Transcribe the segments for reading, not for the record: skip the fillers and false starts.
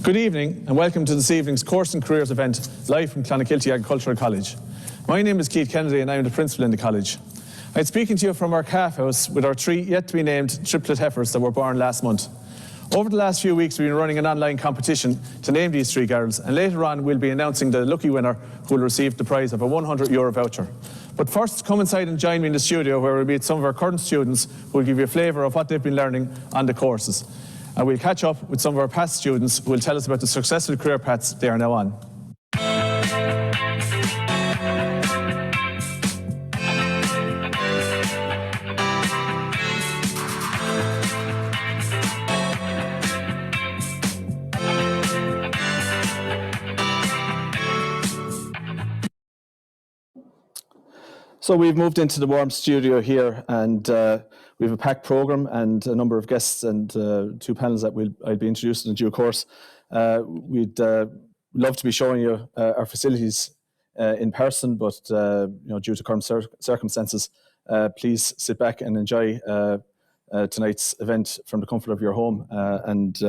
Good evening and welcome to this evening's Course and Careers event live from Clonakilty Agricultural College. My name is Keith Kennedy and I am the principal in the college. I'm speaking to you from our calf house with our 3 yet to be named triplet heifers that were born last month. Over the last few weeks we've been running an online competition to name these 3 girls, and later on we'll be announcing the lucky winner who will receive the prize of a €100 voucher. But first, come inside and join me in the studio where we'll meet some of our current students who will give you a flavour of what they've been learning on the courses. And we'll catch up with some of our past students who will tell us about the successful career paths they are now on. So we've moved into the warm studio here, and we have a packed programme and a number of guests and 2 panels that I'll be introducing in due course. We'd love to be showing you our facilities in person, but due to current circumstances, please sit back and enjoy tonight's event from the comfort of your home, and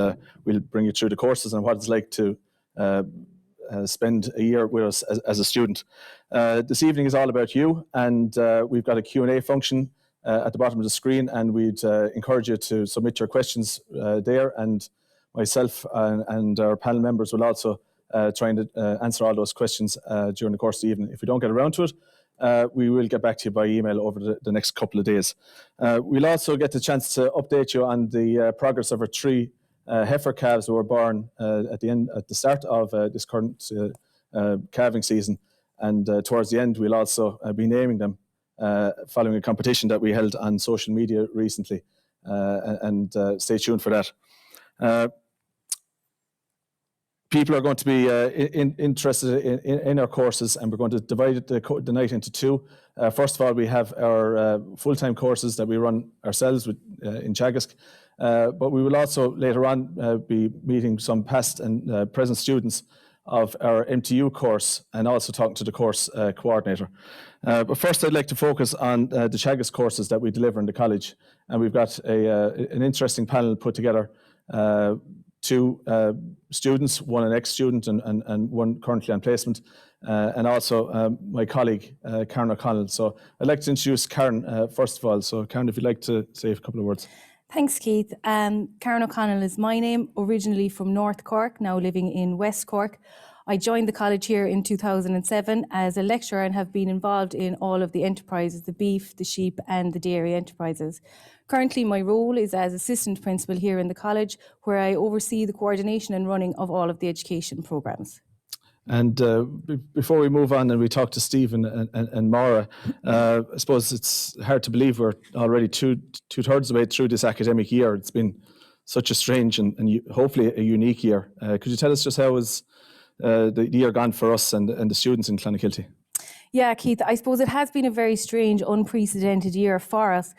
we'll bring you through the courses and what it's like to spend a year with us as a student. This evening is all about you, and we've got a Q&A function at the bottom of the screen, and we'd encourage you to submit your questions there, and myself and our panel members will also try and answer all those questions during the course of the evening. If we don't get around to it, we will get back to you by email over the next couple of days. We'll also get the chance to update you on the progress of our 3 heifer calves who were born at the start of this current calving season, and towards the end we'll also be naming them following a competition that we held on social media recently, and stay tuned for that. People are going to be interested in our courses, and we're going to divide the night into 2. First of all, we have our full-time courses that we run ourselves in Teagasc, but we will also later on be meeting some past and present students of our MTU course, and also talking to the course coordinator. But first I'd like to focus on the Teagasc courses that we deliver in the college, and we've got an interesting panel put together. 2 students, 1 an ex-student and 1 currently on placement, and also my colleague Karen O'Connell. So I'd like to introduce Karen first of all. So Karen, if you'd like to say a couple of words. Thanks, Keith. Karen O'Connell is my name, originally from North Cork, now living in West Cork. I joined the college here in 2007 as a lecturer and have been involved in all of the enterprises, the beef, the sheep and the dairy enterprises. Currently, my role is as assistant principal here in the college, where I oversee the coordination and running of all of the education programmes. And before we move on and we talk to Stephen and Máire, I suppose it's hard to believe we're already two-thirds of the way through this academic year. It's been such a strange and hopefully a unique year. Could you tell us just how has the year gone for us and the students in Clonakilty? Yeah, Keith, I suppose it has been a very strange, unprecedented year for us.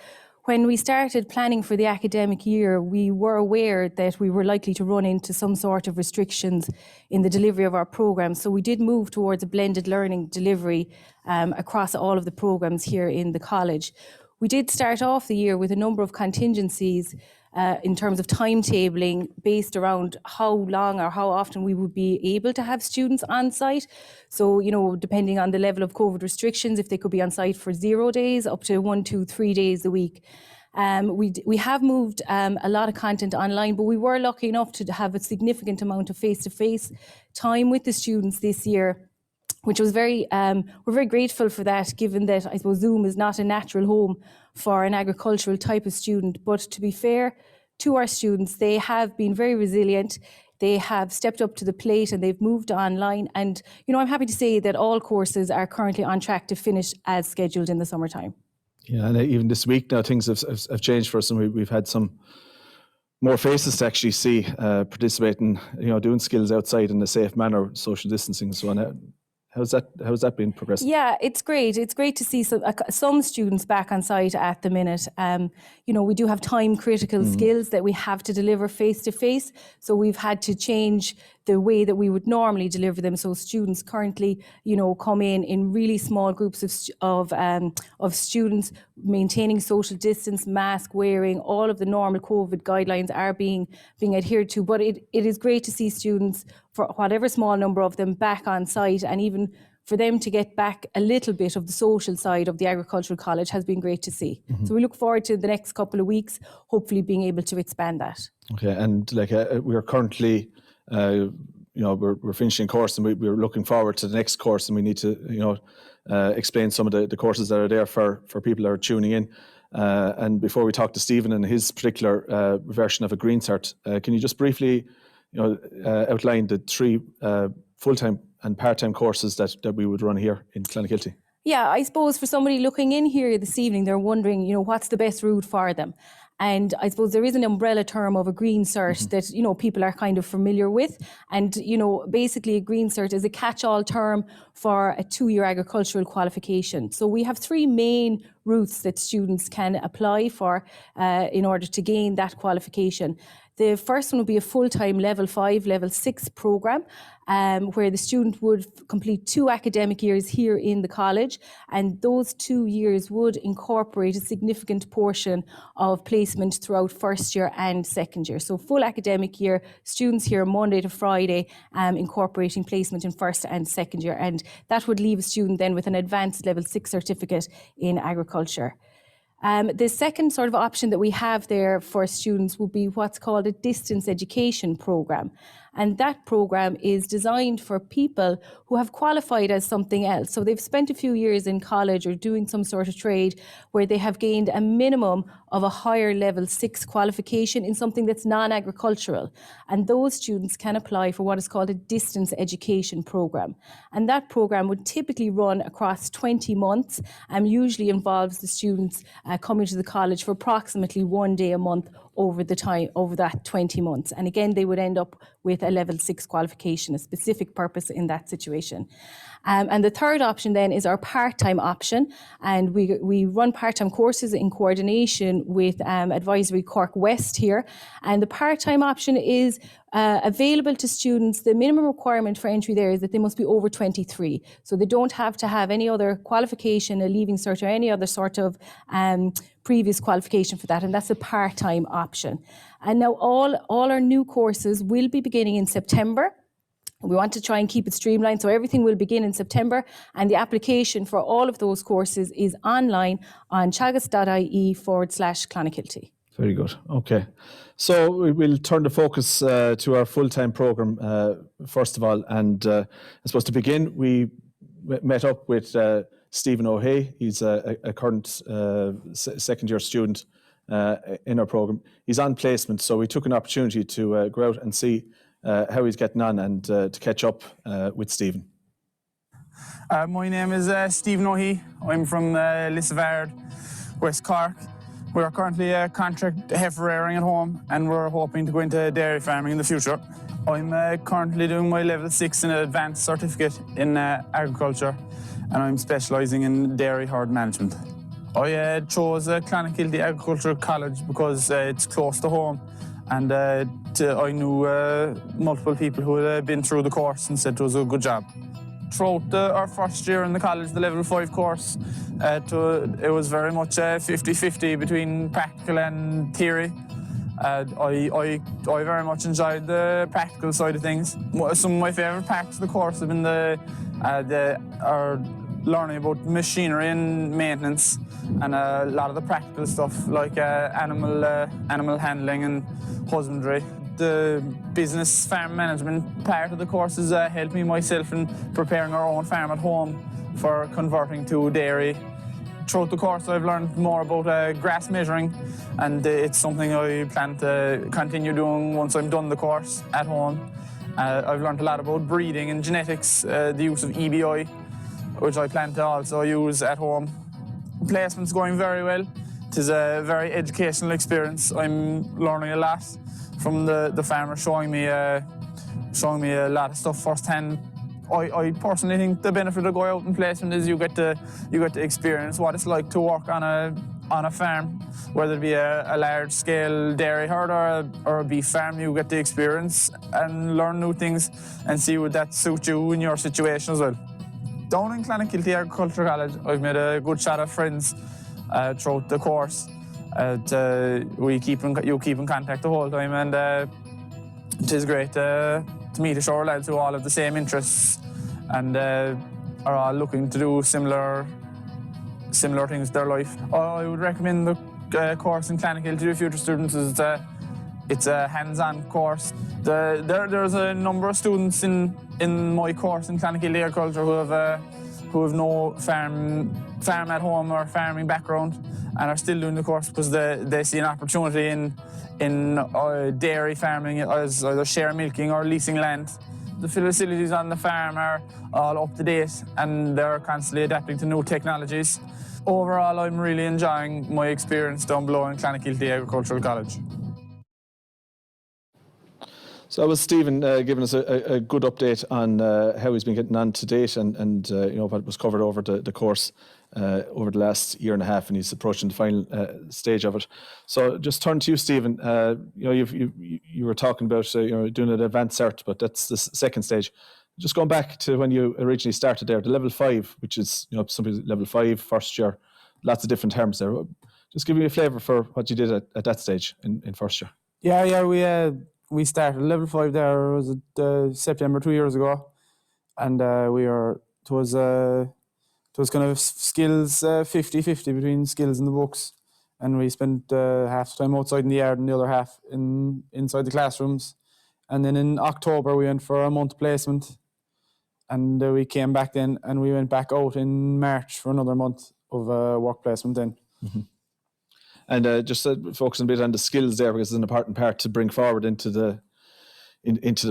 When we started planning for the academic year, we were aware that we were likely to run into some sort of restrictions in the delivery of our programmes. So we did move towards a blended learning delivery across all of the programmes here in the college. We did start off the year with a number of contingencies in terms of timetabling based around how long or how often we would be able to have students on site. So, depending on the level of COVID restrictions, if they could be on site for 0 days up to 1, 2, 3 days a week. We have moved a lot of content online, but we were lucky enough to have a significant amount of face-to-face time with the students this year, which was we're very grateful for that, given that I suppose Zoom is not a natural home for an agricultural type of student. But to be fair to our students, they have been very resilient. They have stepped up to the plate and they've moved online. And, I'm happy to say that all courses are currently on track to finish as scheduled in the summertime. Yeah, and even this week now things have changed for us, and we've had some more faces to actually see participating, doing skills outside in a safe manner, social distancing and so on. How's that been progressing? Yeah, it's great. It's great to see some students back on site at the minute. We do have time critical skills that we have to deliver face to face. So we've had to change the way that we would normally deliver them. So students currently, come in really small groups of students, maintaining social distance, mask wearing, all of the normal COVID guidelines are being adhered to. But it is great to see students, for whatever small number of them, back on site, and even for them to get back a little bit of the social side of the agricultural college has been great to see. So we look forward to the next couple of weeks, hopefully being able to expand that. Okay, and we're currently, we're finishing course, and we're looking forward to the next course, and we need to, explain some of the courses that are there for people that are tuning in. And before we talk to Stephen and his particular version of a Green Cert, can you just briefly, outline the 3 full-time and part-time courses that we would run here in Clonakilty? Yeah, I suppose for somebody looking in here this evening, they're wondering, what's the best route for them? And I suppose there is an umbrella term of a Green Cert that, people are kind of familiar with. And, basically a Green Cert is a catch-all term for a 2-year agricultural qualification. So we have 3 main routes that students can apply for in order to gain that qualification. The first one would be a full-time level 5, level 6 programme, where the student would complete 2 academic years here in the college, and those 2 years would incorporate a significant portion of placement throughout first year and second year. So full academic year, students here Monday to Friday, incorporating placement in first and second year, and that would leave a student then with an advanced level 6 certificate in agriculture. The second sort of option that we have there for students would be what's called a distance education programme. And that programme is designed for people who have qualified as something else. So they've spent a few years in college or doing some sort of trade where they have gained a minimum of a higher level 6 qualification in something that's non-agricultural. And those students can apply for what is called a distance education programme. And that programme would typically run across 20 months and usually involves the students coming to the college for approximately 1 day a month over that 20 months. And again, they would end up with a level 6 qualification, a specific purpose in that situation. And the third option then is our part-time option. And we run part-time courses in coordination with Advisory Cork West here. And the part-time option is available to students. The minimum requirement for entry there is that they must be over 23. So they don't have to have any other qualification, a leaving cert or any other sort of previous qualification for that. And that's a part-time option. And now all our new courses will be beginning in September. We want to try and keep it streamlined, so everything will begin in September, and the application for all of those courses is online on teagasc.ie/Clonakilty. Very good. Okay. So we'll turn the focus to our full-time programme first of all. And I suppose to begin, we met up with Stephen O'Hay. He's a current second-year student in our programme. He's on placement, so we took an opportunity to go out and see how he's getting on and to catch up with Stephen. My name is Stephen O'Hay. I'm from Lissavard, West Cork. We're currently contract heifer rearing at home, and we're hoping to go into dairy farming in the future. I'm currently doing my level 6 in advanced certificate in agriculture, and I'm specialising in dairy herd management. I chose Clonakilty Agriculture College because it's close to home, and I knew multiple people who had been through the course and said it was a good job. Throughout our first year in the college, the level 5 course, it was very much 50-50 between practical and theory. I very much enjoyed the practical side of things. Some of my favourite parts of the course have been learning about machinery and maintenance, and a lot of the practical stuff like animal handling and husbandry. The business farm management part of the course has helped me myself in preparing our own farm at home for converting to dairy. Throughout the course I've learned more about grass measuring, and it's something I plan to continue doing once I'm done the course at home. I've learned a lot about breeding and genetics, the use of EBI, which I plan to also use at home. Placement's going very well. It is a very educational experience. I'm learning a lot from the farmer, showing me a lot of stuff firsthand. I personally think the benefit of going out in placement is you get to experience what it's like to work on a on a farm, whether it be a large-scale dairy herd or a beef farm. You get the experience and learn new things and see would that suit you in your situation as well. Down in Clonakilty Agriculture College, I've made a good set of friends throughout the course. You keep in contact the whole time, and it is great to meet a shore lads who all have the same interests and are all looking to do similar things in their life. I would recommend the course in Clonakilty to future students. It's a hands-on course. There's a number of students in my course in Clonakilty Agriculture who have no farm at home or farming background and are still doing the course because they see an opportunity in dairy farming as either share milking or leasing land. The facilities on the farm are all up to date and they're constantly adapting to new technologies. Overall, I'm really enjoying my experience down below in Clonakilty Agricultural College. So that was Stephen giving us a good update on how he's been getting on to date and what was covered over the course over the last year and a half, and he's approaching the final stage of it. So just turn to you, Stephen. You were talking about doing an advanced cert, but that's the second stage. Just going back to when you originally started there, the level 5, which is something level 5 first year, lots of different terms there. Just give me a flavour for what you did at that stage in first year. Yeah, we started level 5 there, was it September 2 years ago, and it was kind of skills 50-50 between skills and the books, and we spent half the time outside in the yard and the other half inside the classrooms. And then in October we went for a month placement, and we came back then, and we went back out in March for another month of work placement then. Mm-hmm. And just focusing a bit on the skills there, because it's an important part to bring forward into the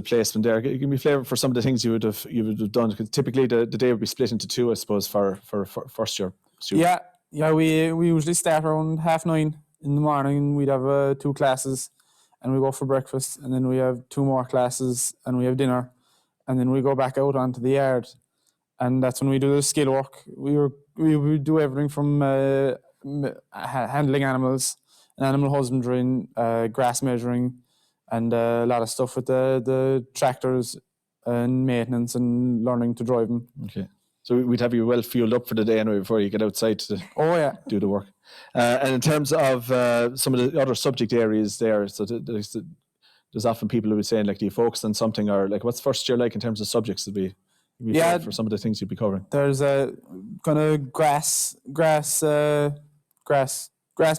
placement there. Give me a flavour for some of the things you would have done, because typically the day would be split into two, I suppose, for first year students. Yeah. We usually start around 9:30 in the morning. We'd have 2 classes, and we go for breakfast, and then we have 2 more classes, and we have dinner, and then we go back out onto the yard, and that's when we do the skill work. We would do everything from handling animals, animal husbandry, grass measuring, and a lot of stuff with the tractors and maintenance and learning to drive them. Okay. So we'd have you well fueled up for the day anyway before you get outside to do the work. And in terms of some of the other subject areas there, so there's often people who are saying, like, do you focus on something, or like what's first year like in terms of subjects to be for some of the things you'd be covering? There's a kind of grass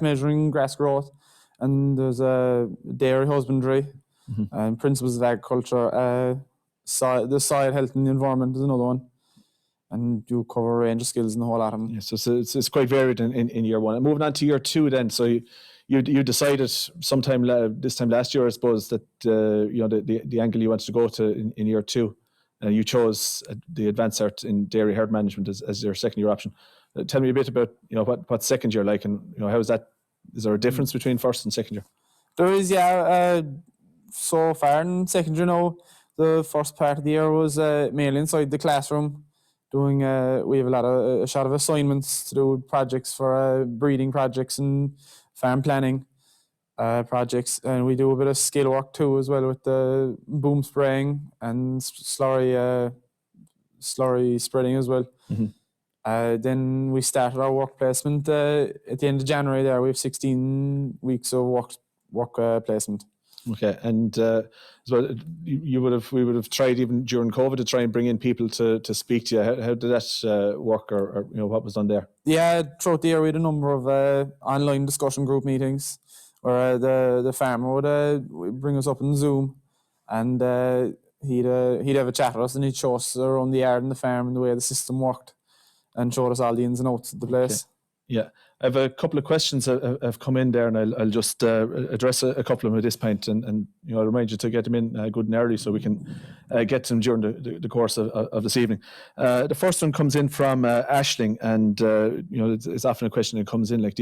measuring, grass growth, and there's a dairy husbandry, and principles of agriculture. The soil health and the environment is another one, and you cover a range of skills in the whole lot of them. Yeah, so it's quite varied in year one. And moving on to year 2, then, so you decided sometime this time last year, I suppose, that the angle you wanted to go to in year 2. You chose the advanced cert in dairy herd management as your second year option. Tell me a bit about what second year like, and how is that? Is there a difference between first and second year? There is, yeah. So far in second year now, the first part of the year was mainly inside the classroom. Doing we have a lot of assignments to do, projects for breeding projects and farm planning projects, and we do a bit of skill work too as well with the boom spraying and slurry spreading as well. Mm-hmm. Then we started our work placement at the end of January. There we have 16 weeks of work placement. Okay, and so we would have tried even during COVID to try and bring in people to speak to you. How did that work, or what was done there? Yeah, throughout the year we had a number of online discussion group meetings where the farmer would bring us up in Zoom, and he'd have a chat with us, and he'd show us around the yard and the farm and the way the system worked, and showed us all the ins and outs of the place. Okay. Yeah, I have a couple of questions that have come in there, and I'll just address a couple of them at this point, and I'll remind you to get them in good and early so we can get them during the course of this evening. The first one comes in from Aisling, and it's often a question that comes in, like,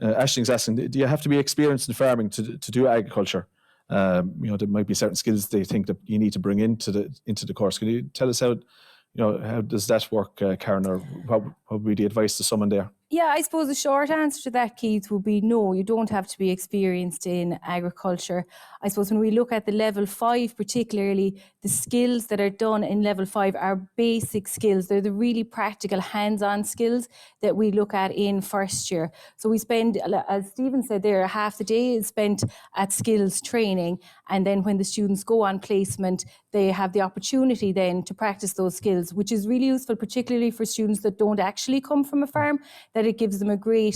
Aisling's asking, do you have to be experienced in farming to do agriculture? There might be certain skills they think that you need to bring into the course. Can you tell us how does that work, Karen, or what would be the advice to someone there? Yeah, I suppose the short answer to that, Keith, would be no, you don't have to be experienced in agriculture. I suppose when we look at the level 5 particularly, the skills that are done in level 5 are basic skills. They're the really practical hands-on skills that we look at in first year. So we spend, as Stephen said there, half the day is spent at skills training, and then when the students go on placement, they have the opportunity then to practice those skills, which is really useful, particularly for students that don't actually come from a farm, that it gives them a great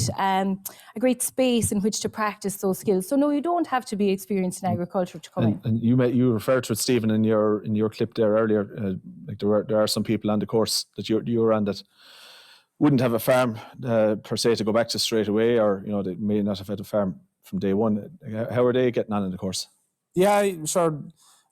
space in which to practice those skills. So no, you don't have to be experienced in agriculture to come in. And you referred to it, Stephen, in your clip there earlier. Like there are some people on the course that you were on that wouldn't have a farm per se to go back to straight away, or they may not have had a farm from day one. How are they getting on in the course? Yeah, sure.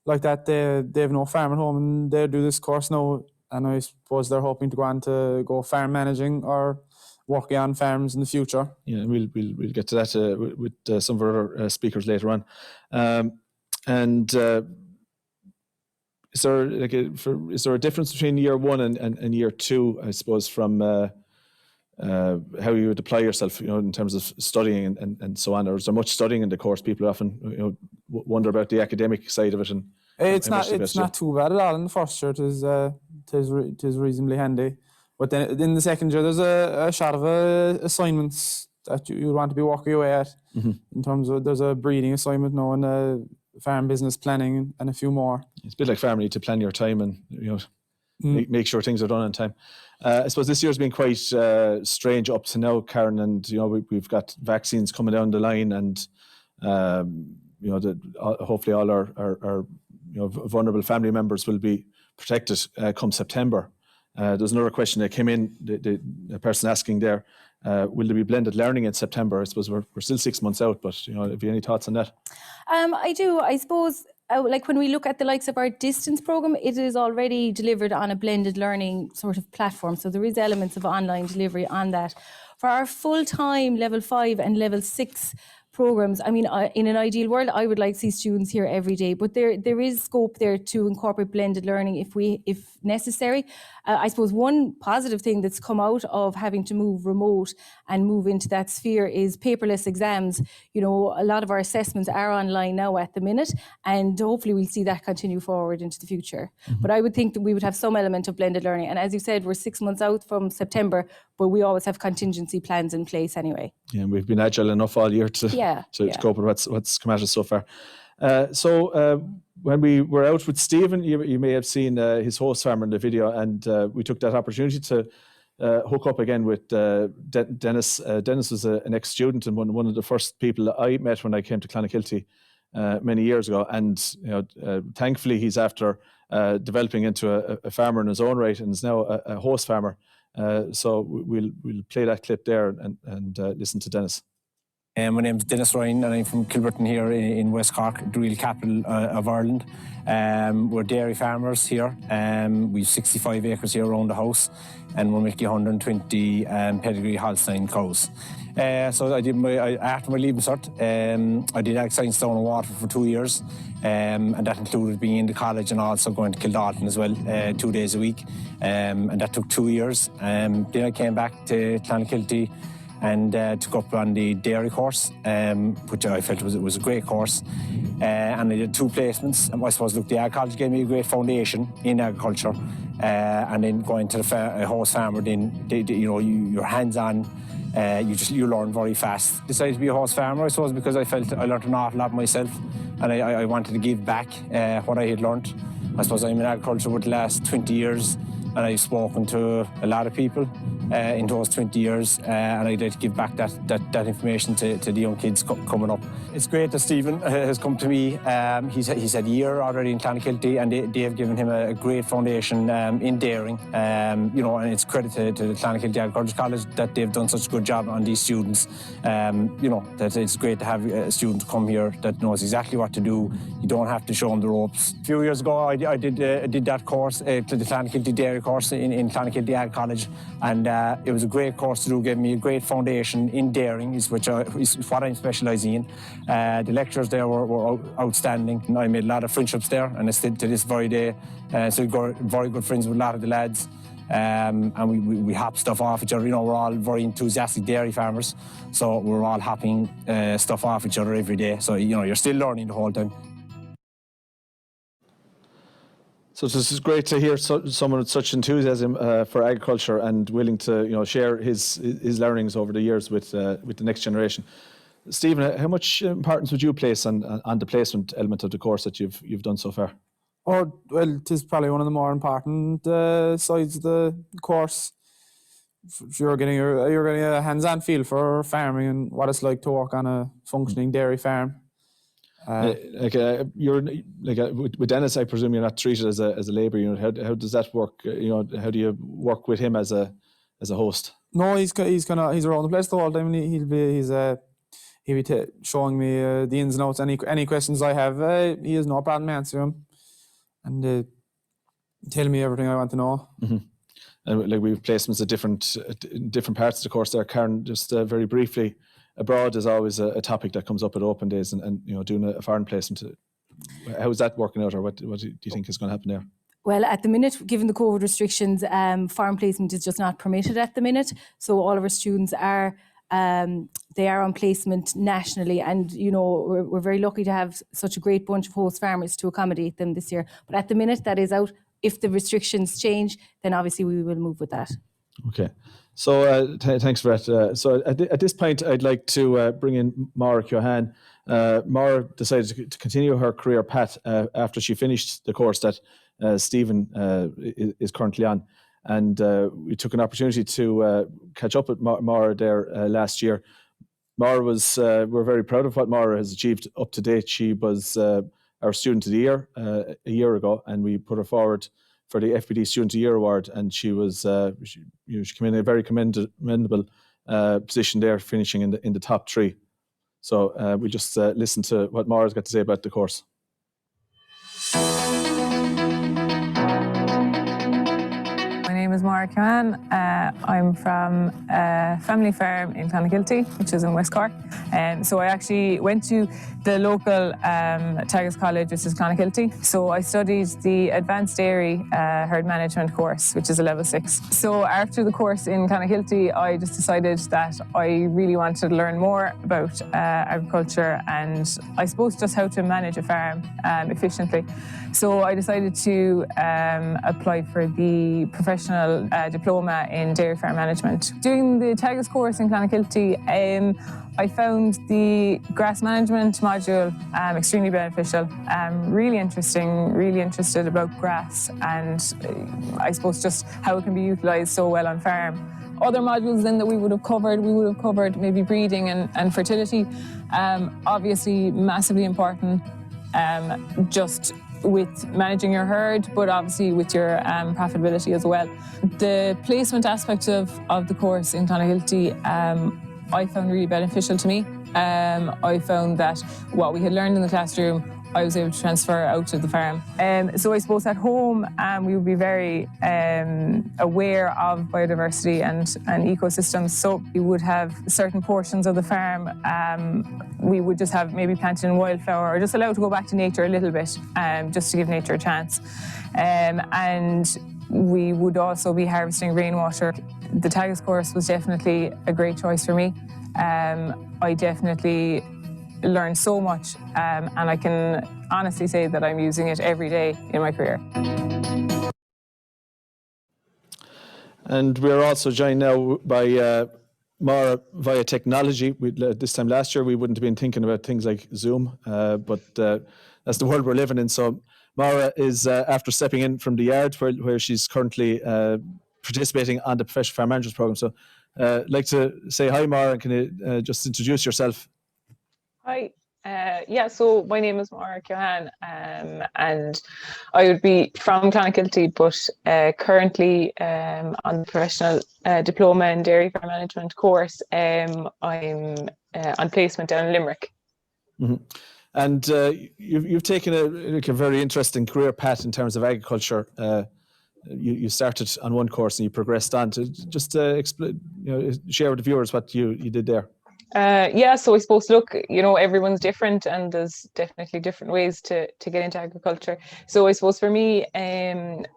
Like that, they have no farm at home, and they do this course now. And I suppose they're hoping to go on to go farm managing or working on farms in the future. Yeah, we'll get to that with some of our other speakers later on. Is there a difference between year 1 and year 2? I suppose from how you would apply yourself, in terms of studying and so on. Or is there much studying in the course? People often wonder about the academic side of it. And it's not too bad at all in the first year. It is reasonably handy. But then in the second year, there's a sort of assignments that you want to be working away at. Mm-hmm. In terms of, there's a breeding assignment now and a farm business planning and a few more. It's a bit like farming, to plan your time and make sure things are done on time. I suppose this year's been quite strange up to now, Karen, and we've got vaccines coming down the line, and hopefully all our vulnerable family members will be protected come September. There's another question that came in, the person asking there, will there be blended learning in September? I suppose we're still 6 months out, but have you any thoughts on that? I do. I suppose like when we look at the likes of our distance programme, it is already delivered on a blended learning sort of platform. So there is elements of online delivery on that. For our full-time level 5 and level 6 programmes, I mean, in an ideal world, I would like to see students here every day, but there is scope there to incorporate blended learning if necessary. I suppose one positive thing that's come out of having to move remote and move into that sphere is paperless exams. A lot of our assessments are online now at the minute, and hopefully we'll see that continue forward into the future. Mm-hmm. But I would think that we would have some element of blended learning. And as you said, we're 6 months out from September, but we always have contingency plans in place anyway. Yeah, and we've been agile enough all year to cope with what's come at us so far. When we were out with Stephen, you may have seen his host farmer in the video, and we took that opportunity to hook up again with Denis. Denis was an ex-student and one of the first people I met when I came to Clonakilty many years ago. And thankfully, he's after developing into a farmer in his own right, and is now a host farmer. So we'll play that clip there and listen to Denis. My name's Denis Ryan and I'm from Kilburton here in West Cork, the real capital of Ireland. We're dairy farmers here. We've 65 acres here around the house, and we're making 120 pedigree Holstein cows. So I did after my leaving cert, I did ag science down in Waterford for 2 years, and that included being in the college and also going to Kildalton as well, 2 days a week, and that took 2 years. Then I came back to Clonakilty and took up on the dairy course, which I felt was a great course. And I did 2 placements. And I suppose, the Ag College gave me a great foundation in agriculture. And then going to a horse farmer, then you're hands-on. You learn very fast. Decided to be a horse farmer, I suppose, because I felt I learned an awful lot myself, and I wanted to give back what I had learned. I suppose I'm in agriculture for the last 20 years. And I've spoken to a lot of people in those 20 years, and I'd like to give back that information to the young kids coming up. It's great that Stephen has come to me. He's had a year already in Clonakilty, and they have given him a great foundation in dairying. And it's credit to the Clonakilty Agriculture College that they've done such a good job on these students. That it's great to have a student come here that knows exactly what to do. You don't have to show them the ropes. A few years ago, I did that course to the Clonakilty Dairy course in Clonakilty Ag College, and it was a great course to do. Gave me a great foundation in dairying, is what I'm specialising in. The lectures there were outstanding, and I made a lot of friendships there, and I still to this very day. So got very good friends with a lot of the lads. and we hop stuff off each other. You know, we're all very enthusiastic dairy farmers, so we're all hopping stuff off each other every day. So, you know, you're still learning the whole time. So this is great to hear someone with such enthusiasm for agriculture and willing to, you know, share his learnings over the years with the next generation. Stephen, how much importance would you place on the placement element of the course that you've done so far? Oh, well, it is probably one of the more important sides of the course. You're getting a hands-on feel for farming and what it's like to work on a functioning dairy farm. With Denis, I presume you're not treated as a labour unit. How does that work? You know, how do you work with him as a host? No, he's around the place the whole time. He'll be showing me the ins and outs. Any questions I have, he has no problem answering them, and tell me everything I want to know. Mm-hmm. And like we've placements at different parts of the course there. Karen, just very briefly, abroad is always a topic that comes up at open days, and you know, doing a foreign placement. How is that working out, or what do you think is going to happen there? Well, at the minute, given the COVID restrictions, foreign placement is just not permitted at the minute. So all of our students are they are on placement nationally, and you know, we're very lucky to have such a great bunch of host farmers to accommodate them this year. But at the minute, that is out. If the restrictions change, then obviously we will move with that. Okay. So thanks for that. So at this point, I'd like to bring in Máire Keohane. Máire decided to continue her career path after she finished the course that Stephen is currently on. And we took an opportunity to catch up with Máire there last year. Máire we're very proud of what Máire has achieved up to date. She was our Student of the Year a year ago, and we put her forward for the FBD Student of the Year award, and she was she came in a very commendable position there, finishing in the top 3. So we'll just listen to what Máire's got to say about the course. My name is Máire Keohane. I'm from a family farm in Clonakilty, which is in West Cork. So I actually went to the local Teagasc college, which is Clonakilty. So I studied the Advanced Dairy Herd Management course, which is a level 6. So after the course in Clonakilty, I just decided that I really wanted to learn more about agriculture and I suppose just how to manage a farm efficiently. So I decided to apply for the professional diploma in dairy farm management. Doing the Teagasc course in Clonakilty, I found the grass management module extremely beneficial, really interesting, really interested about grass and I suppose just how it can be utilised so well on farm. Other modules then that we would have covered maybe breeding and fertility, obviously massively important, just with managing your herd, but obviously with your profitability as well. The placement aspect of the course in Clonakilty, I found really beneficial to me. I found that what we had learned in the classroom, I was able to transfer out to the farm. So I suppose at home, we would be very aware of biodiversity and ecosystems. So we would have certain portions of the farm, we would just have maybe planted in wildflower or just allowed to go back to nature a little bit, just to give nature a chance. And we would also be harvesting rainwater. The Teagasc course was definitely a great choice for me. I definitely learned so much, and I can honestly say that I'm using it every day in my career. And we're also joined now by Máire via technology. This time last year, we wouldn't have been thinking about things like Zoom, but that's the world we're living in. So Máire is, after stepping in from the yard, where she's currently participating on the Professional Farm Managers Programme. So I'd like to say hi, Máire, and can you just introduce yourself? Hi. So my name is Máire Keohane, and I would be from Clonakilty, but currently on the Professional Diploma in Dairy Farm Management course, I'm on placement down in Limerick. Mm-hmm. And you've taken a very interesting career path in terms of agriculture. You started on one course and you progressed on to just explain, share with the viewers what you did there. Yeah, so I suppose, look, everyone's different, and there's definitely different ways to get into agriculture. So I suppose for me,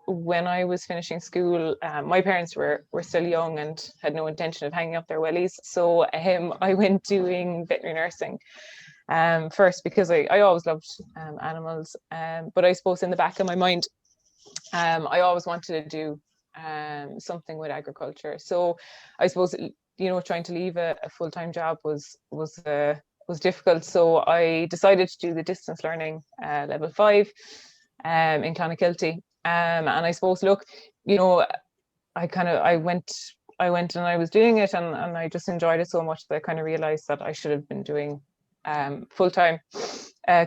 when I was finishing school, my parents were still young and had no intention of hanging up their wellies. So I went doing veterinary nursing first, because I always loved animals. But I suppose in the back of my mind, I always wanted to do something with agriculture. So I suppose, trying to leave a full-time job was difficult. So I decided to do the distance learning level 5 in Clonakilty. And I suppose, look, I went and I was doing it, and I just enjoyed it so much that I kind of realized that I should have been doing full-time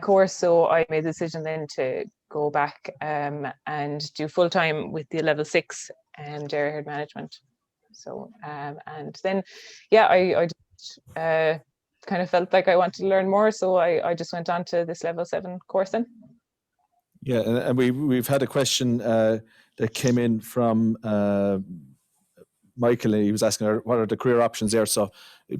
course. So I made the decision then to go back and do full-time with the level 6 dairy herd management. So and then I just kind of felt like I wanted to learn more, so I just went on to this level 7 course then. Yeah, and we've had a question that came in from Michael, and he was asking what are the career options there. So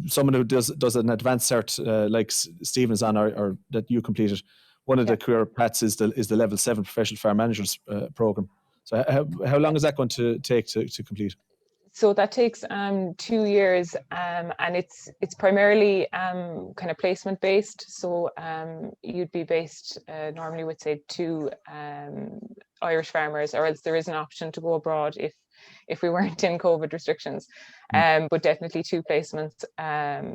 someone who does an advanced cert like Stephen is on, or that you completed, one of the career paths is the level 7 professional farm managers program. So how long is that going to take to complete? So that takes 2 years, and it's primarily kind of placement based. So you'd be based normally with, say, 2 Irish farmers, or else there is an option to go abroad if we weren't in COVID restrictions. But definitely 2 placements.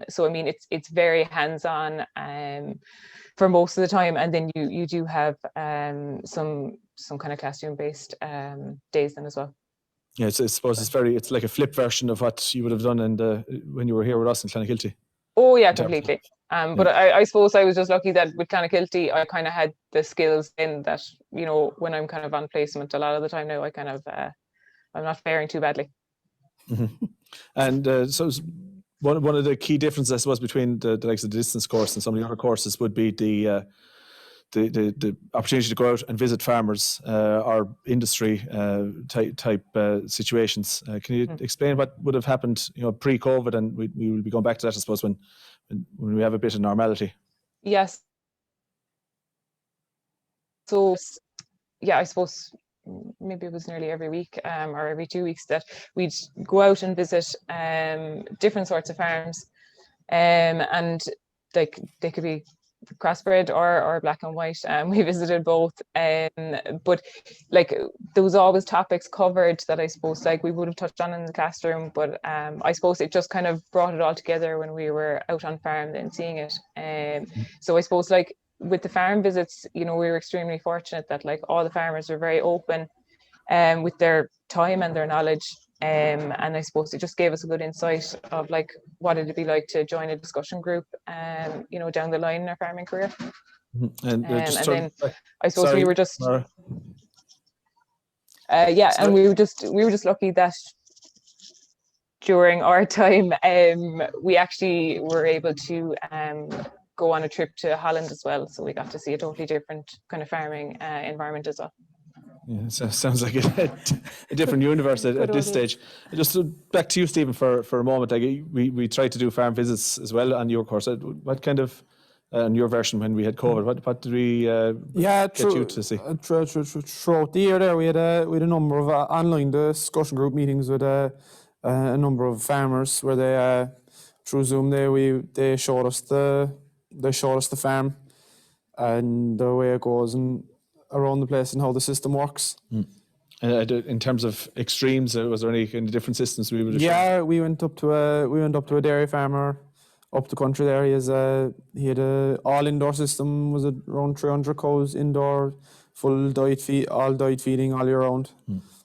So I mean, it's very hands-on for most of the time, and then you do have some kind of classroom based days then as well. Yeah, I suppose it's like a flip version of what you would have done when you were here with us in Clonakilty. Oh yeah, completely. But I suppose I was just lucky that with Clonakilty, I kind of had the skills in that, when I'm kind of on placement a lot of the time now, I kind of, I'm not faring too badly. Mm-hmm. And so one of the key differences, I suppose, between the likes of the distance course and some of the other courses would be the opportunity to go out and visit farmers or industry type situations. Can you explain what would have happened, pre-COVID, and we will be going back to that, I suppose, when we have a bit of normality? Yes. So yeah, I suppose maybe it was nearly every week or every 2 weeks that we'd go out and visit different sorts of farms, and like they could be crossbred or black and white. We visited both, but like there was always topics covered that I suppose like we would have touched on in the classroom, but I suppose it just kind of brought it all together when we were out on farm and seeing it. So I suppose like with the farm visits, we were extremely fortunate that like all the farmers were very open with their time and their knowledge. And I suppose it just gave us a good insight of like what it'd be like to join a discussion group, down the line in our farming career. And then I suppose we were just, Maire. and we were just lucky that during our time, we actually were able to go on a trip to Holland as well. So we got to see a totally different kind of farming environment as well. Yeah, so sounds like a different universe at this stage. Just back to you, Stephen, for a moment. Like we tried to do farm visits as well on your course. What kind of on your version when we had COVID? What did we get you to see? Throughout the year there, we had a number of online discussion group meetings with a number of farmers where they through Zoom they showed us the farm and the way it goes and around the place and how the system works. In terms of extremes, was there any kind of different systems we would have shown? Yeah, we went up to a dairy farmer up the country there. He had a all indoor system, was around 300 cows indoor, full diet feeding all year round.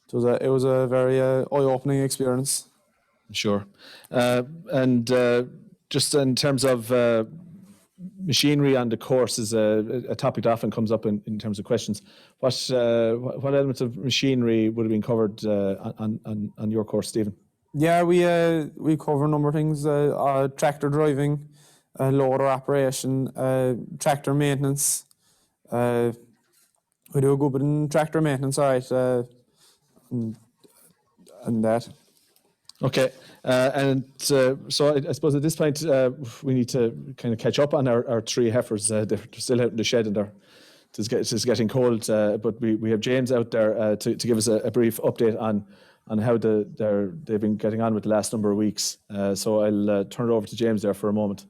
So it was a very eye-opening experience. Sure. And just in terms of machinery on the course is a topic that often comes up in terms of questions. What elements of machinery would have been covered on your course, Stephen? Yeah, we cover a number of things: tractor driving, loader operation, tractor maintenance. We do a good bit in tractor maintenance, all right, and that. Okay, so I suppose at this point we need to kind of catch up on our three heifers. They're still out in the shed and it's getting cold, but we have James out there to give us a brief update on how they've been getting on with the last number of weeks. So I'll turn it over to James there for a moment.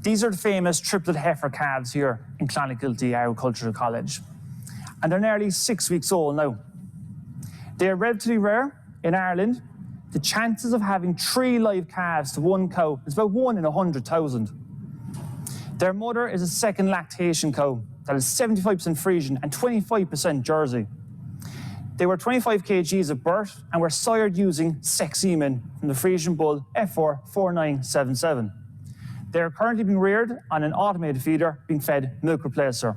These are the famous triplet heifer calves here in Clonakilty Agricultural College, and they're nearly 6 weeks old now. They are relatively rare in Ireland. The chances of having 3 live calves to 1 cow is about 1 in 100,000. Their mother is a second lactation cow that is 75% Frisian and 25% Jersey. They were 25 kgs at birth and were sired using sex semen from the Frisian bull F4 4977. They are currently being reared on an automated feeder being fed milk replacer.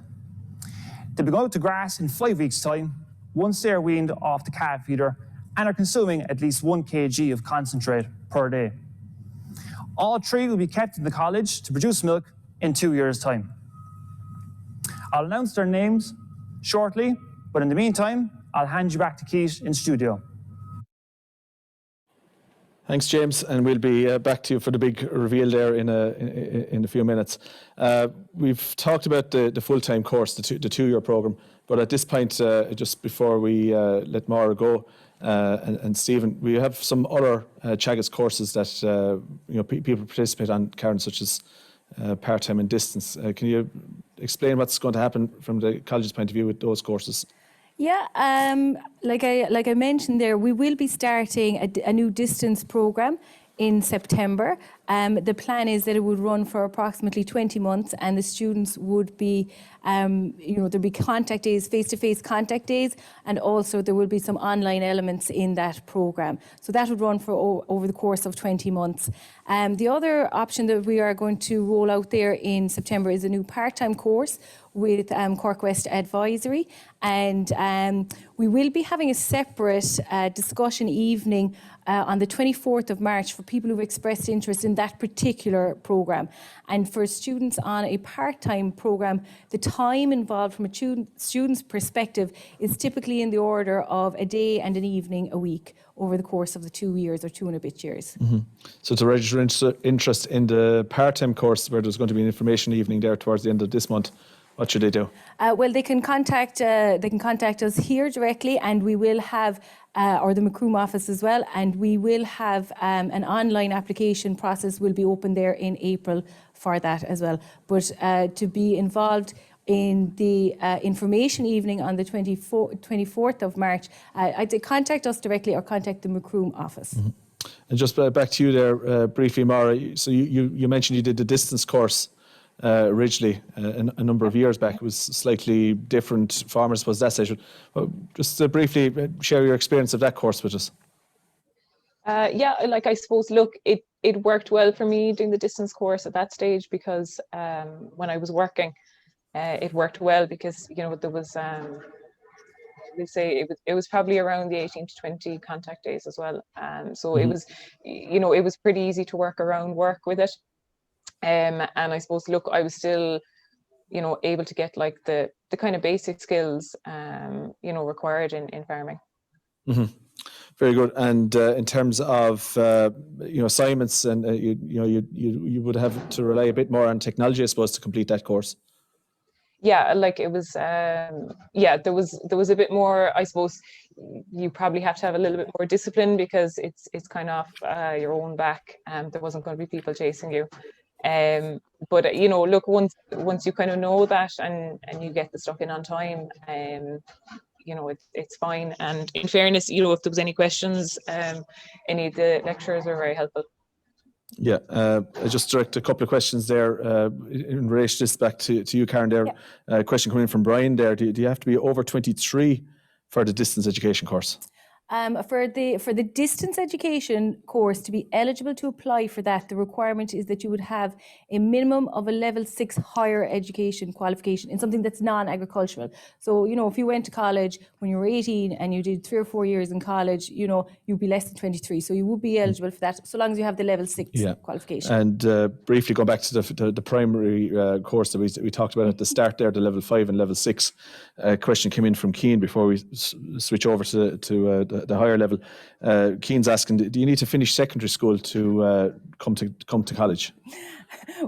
They'll be going out to grass in 5 weeks' time once they are weaned off the calf feeder and are consuming at least 1 kg of concentrate per day. All 3 will be kept in the college to produce milk in 2 years' time. I'll announce their names shortly, but in the meantime, I'll hand you back to Keith in studio. Thanks, James, and we'll be back to you for the big reveal there in a few minutes. We've talked about the full-time course, the two-year program, but at this point, just before we let Máire go and Stephen, we have some other Teagasc courses that people participate on, Karen, such as part-time and distance. Can you explain what's going to happen from the college's point of view with those courses? Yeah, like I mentioned there, we will be starting a new distance program in September. The plan is that it would run for approximately 20 months, and the students would be, there'll be contact days, face-to-face contact days, and also there will be some online elements in that program. So that would run for over the course of 20 months. The other option that we are going to roll out there in September is a new part-time course with Cork West Advisory, and we will be having a separate discussion evening on the 24th of March for people who've expressed interest in that particular programme. And for students on a part-time programme, the time involved from a student's perspective is typically in the order of a day and an evening a week over the course of the 2 years or 2 and a bit years. Mm-hmm. So to register interest in the part-time course, where there's going to be an information evening there towards the end of this month, what should they do? Well, they can contact us here directly, and we will have, or the Macroom office as well, and we will have an online application process will be open there in April for that as well. But to be involved in the information evening on the 24th of March, I'd contact us directly or contact the Macroom office. Mm-hmm. And just back to you there briefly, Máire. So you mentioned you did the distance course originally a number of years back. It was slightly different farmers was that stage. Just briefly share your experience of that course with us. Yeah, like I suppose, look, it worked well for me doing the distance course at that stage because when I was working, it worked well because there was they say it was probably around the 18 to 20 contact days as well, so mm-hmm. It was pretty easy to work with it. And I suppose, look, I was still, able to get like the kind of basic skills, required in farming. Mm-hmm. Very good. And in terms of, assignments, and you would have to rely a bit more on technology, I suppose, to complete that course. Yeah, like it was, there was a bit more, I suppose. You probably have to have a little bit more discipline because it's kind of your own back, and there wasn't going to be people chasing you. But look, once you kind of know that and you get the stuff in on time, it's fine. And in fairness, if there was any questions, any of the lecturers were very helpful. Yeah, I just direct a couple of questions there in relation to this back to you, Karen. There, yeah. Question coming in from Brian there. Do you have to be over 23 for the distance education course? For the distance education course, to be eligible to apply for that, the requirement is that you would have a minimum of a level 6 higher education qualification in something that's non-agricultural. So, if you went to college when you were 18 and you did 3 or 4 years in college, you'd be less than 23. So you would be eligible for that, so long as you have the level 6 qualification. And briefly go back to the primary course that we talked about at the start there, the level 5 and level 6. Question came in from Keane before we switch over to the higher level. Keane's asking, do you need to finish secondary school to come to college?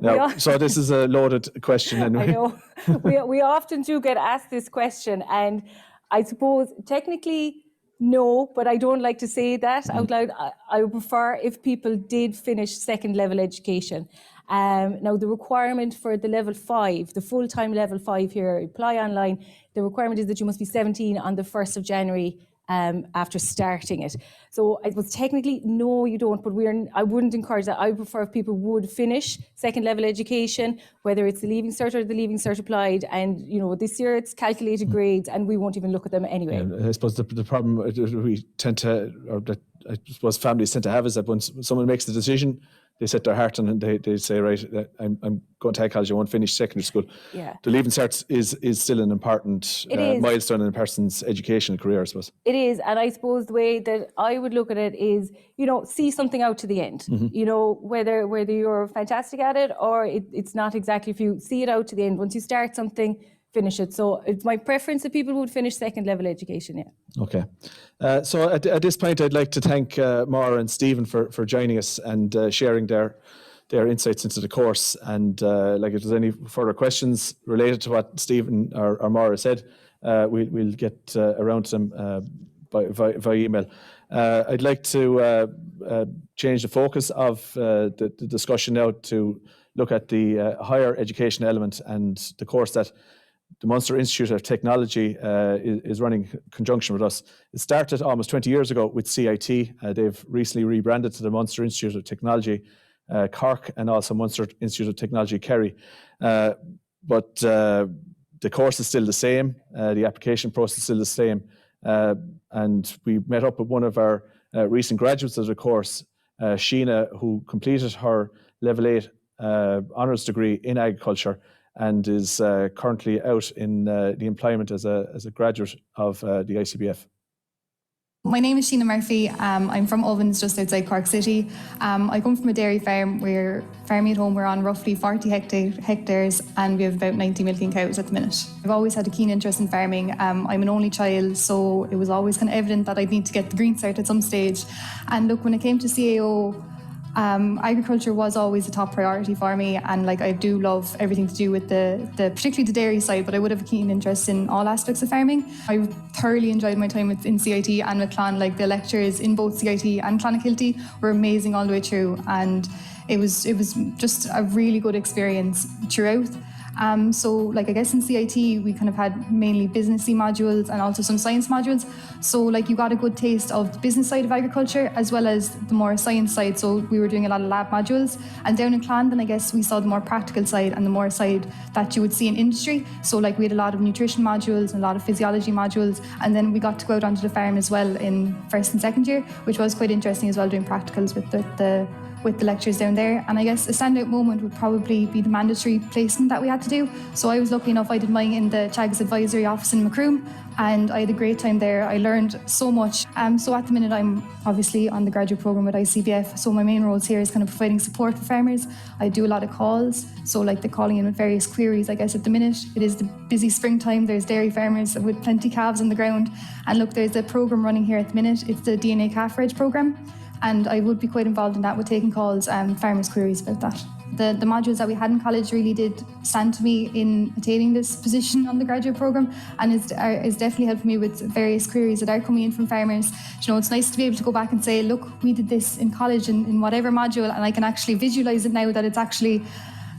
Now, so this is a loaded question. And I know. we often do get asked this question, and I suppose technically no, but I don't like to say that out loud. I would prefer if people did finish second level education. Now, the requirement for the level 5, the full-time level 5 here, apply online, the requirement is that you must be 17 on the 1st of January after starting it. So I suppose technically, no, you don't, but I wouldn't encourage that. I would prefer if people would finish second level education, whether it's the Leaving Cert or the Leaving Cert Applied, and this year it's calculated grades and we won't even look at them anyway. Yeah, I suppose the problem we tend to, or that I suppose families tend to have, is that when someone makes the decision, they set their heart on it and they say, right, I'm going to college, I won't finish secondary school. Yeah. The Leaving Cert is still an important milestone in a person's educational career, I suppose. It is, and I suppose the way that I would look at it is, see something out to the end. Whether you're fantastic at it or it's not exactly for you, see it out to the end. Once you start something, finish it. So it's my preference that people would finish second level education, yeah. Okay. So at this point, I'd like to thank Máire and Stephen for joining us and sharing their insights into the course. And if there's any further questions related to what Stephen or Máire said, we'll get around to them by email. I'd like to change the focus of the discussion now to look at the higher education element and the course that the Munster Institute of Technology is running in conjunction with us. It started almost 20 years ago with CIT. They've recently rebranded to the Munster Institute of Technology Cork and also Munster Institute of Technology Kerry. But the course is still the same. The application process is still the same. And we met up with one of our recent graduates of the course, Sheena, who completed her Level 8 honours degree in agriculture and is currently out in the employment as a graduate of the ICBF. My name is Sheena Murphy. I'm from Ovens, just outside Cork City. I come from a dairy farm. We're farming at home. We're on roughly 40 hectares and we have about 90 milking cows at the minute. I've always had a keen interest in farming. I'm an only child, so it was always kind of evident that I'd need to get the Green Cert at some stage. And look, when it came to CAO, agriculture was always a top priority for me, and I do love everything to do with the particularly the dairy side, but I would have a keen interest in all aspects of farming. I thoroughly enjoyed my time in CIT and with Clon. The lectures in both CIT and Clonakilty were amazing all the way through, and it was just a really good experience throughout. So I guess in CIT we kind of had mainly businessy modules and also some science modules. So you got a good taste of the business side of agriculture as well as the more science side. So we were doing a lot of lab modules. And down in Clon, I guess we saw the more practical side and the more side that you would see in industry. So we had a lot of nutrition modules and a lot of physiology modules. And then we got to go out onto the farm as well in first and second year, which was quite interesting as well, doing practicals with the lectures down there. And I guess a standout moment would probably be the mandatory placement that we had to do. So I was lucky enough, I did mine in the Teagasc advisory office in Macroom, and I had a great time there. I learned so much. So at the minute I'm obviously on the graduate programme with ICBF, so my main roles here is kind of providing support for farmers. I do a lot of calls, so the calling in with various queries. I guess at the minute it is the busy springtime, there's dairy farmers with plenty calves on the ground, and look, there's a programme running here at the minute. It's the DNA calf reg programme, and I would be quite involved in that with taking calls and farmers' queries about that. The modules that we had in college really did stand to me in attaining this position on the graduate programme, and it's definitely helped me with various queries that are coming in from farmers. It's nice to be able to go back and say, look, we did this in college in whatever module, and I can actually visualise it now that it's actually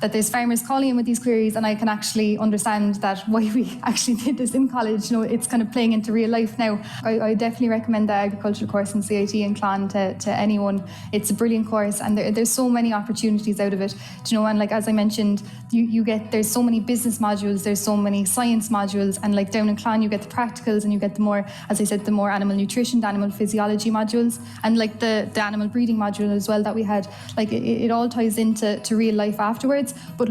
that there's farmers calling in with these queries, and I can actually understand that why we actually did this in college. It's kind of playing into real life now. I definitely recommend the agricultural course in CIT and Clon to anyone. It's a brilliant course, and there's so many opportunities out of it. And as I mentioned, there's so many business modules, there's so many science modules, and down in Clon you get the practicals, and you get the more, as I said, the more animal nutrition, the animal physiology modules, and the animal breeding module as well that we had. It all ties into real life afterwards. But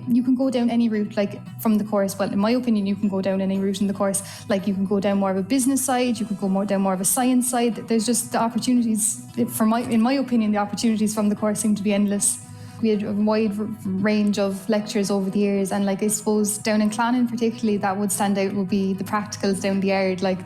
you can go down any route from the course. Well, in my opinion, you can go down any route in the course. You can go down more of a business side, you can go down more of a science side. There's just the opportunities, in my opinion, the opportunities from the course seem to be endless. we had a wide range of lectures over the years, and like I suppose down in Clonakilty particularly, that would stand out would be the practicals down the yard. Like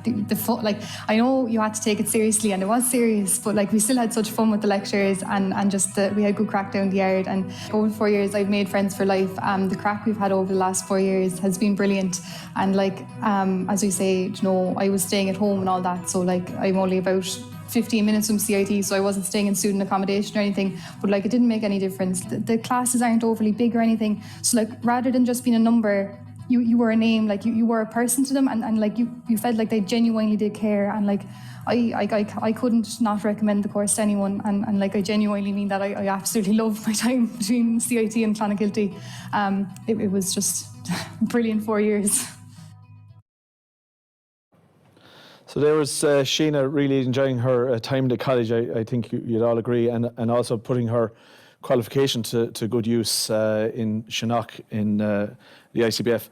like I know you had to take it seriously, and it was serious, but like we still had such fun with the lectures, and just we had good crack down the yard. And over 4 years, I've made friends for life. The crack we've had over the last 4 years has been brilliant. And like as we say, you know, I was staying at home and all that, so like I'm only about 15 minutes from CIT, so I wasn't staying in student accommodation or anything, but like it didn't make any difference. The classes aren't overly big or anything, so like rather than just being a number, you were a name, like you were a person to them, and like you felt like they genuinely did care. And like I couldn't not recommend the course to anyone, and like I genuinely mean that. I absolutely loved my time between CIT and Clonakilty. It was just brilliant 4 years. So there was Sheena really enjoying her time at college. I think you'd all agree, and also putting her qualification to good use in Sheenock in the ICBF.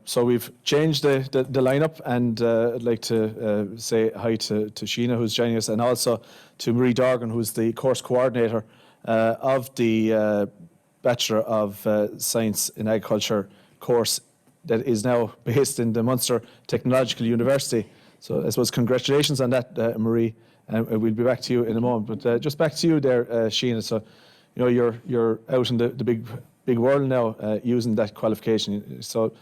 So we've changed the lineup, and I'd like to say hi to Sheena, who's joining us, and also to Maire Dorgan, who's the course coordinator of the Bachelor of Science in Agriculture course that is now based in the Munster Technological University. So I suppose congratulations on that, Marie, and we'll be back to you in a moment. But just back to you there, Sheena. So, you know, you're out in the big world now using that qualification. So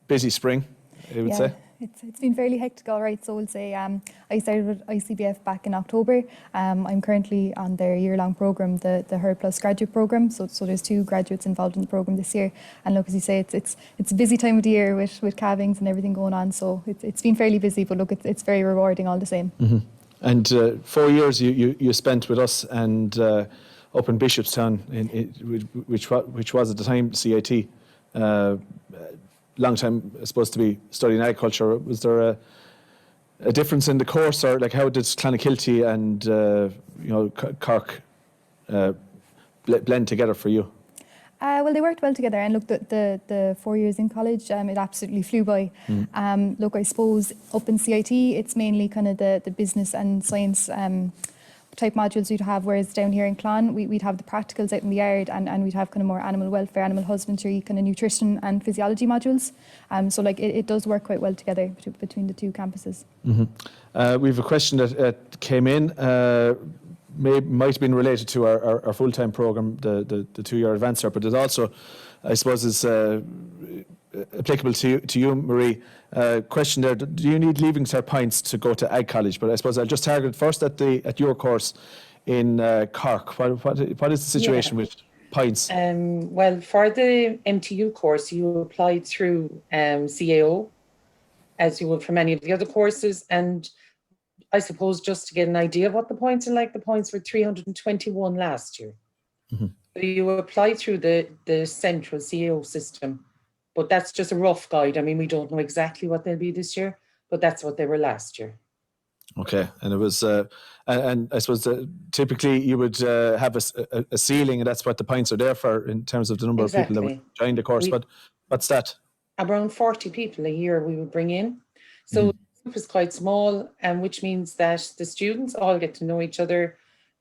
busy spring, I would say. It's been fairly hectic, all right. So we'll say I started with ICBF back in October. I'm currently on their year-long programme, the Herd Plus graduate programme. So there's 2 graduates involved in the programme this year. And look, as you say, it's a busy time of the year with calvings and everything going on. So it's been fairly busy, but look, it's very rewarding all the same. Mm-hmm. And 4 years you spent with us and up in Bishopstown, which was at the time CIT. Long time supposed to be studying agriculture. Was there a difference in the course, or like how did Clonakilty and Cork blend together for you? Well, they worked well together, and look, the 4 years in college, it absolutely flew by. Look, I suppose up in CIT, it's mainly kind of the business and science type modules we'd have, whereas down here in Clon, we'd have the practicals out in the yard, and we'd have kind of more animal welfare, animal husbandry, kind of nutrition and physiology modules. So like it does work quite well together between the 2 campuses. Mm-hmm. We have a question that came in. Might have been related to our full-time programme, the 2-year advanced Cert, but it also, I suppose, is applicable to you, Marie. Question there: do you need leaving cert points to go to Ag College? But I suppose I'll just target first at your course in Cork. What is the situation with points? Well, for the MTU course, you applied through CAO, as you would for many of the other courses, and I suppose just to get an idea of what the points are like, the points were 321 last year. Mm-hmm. So you apply through the central CAO system, but that's just a rough guide. I mean, we don't know exactly what they'll be this year, but that's what they were last year. Okay, and it was, and I suppose typically you would have a ceiling, and that's what the points are there for in terms of the number of people that would join the course. But what's that? Around 40 people a year we would bring in. So the group is quite small, and which means that the students all get to know each other.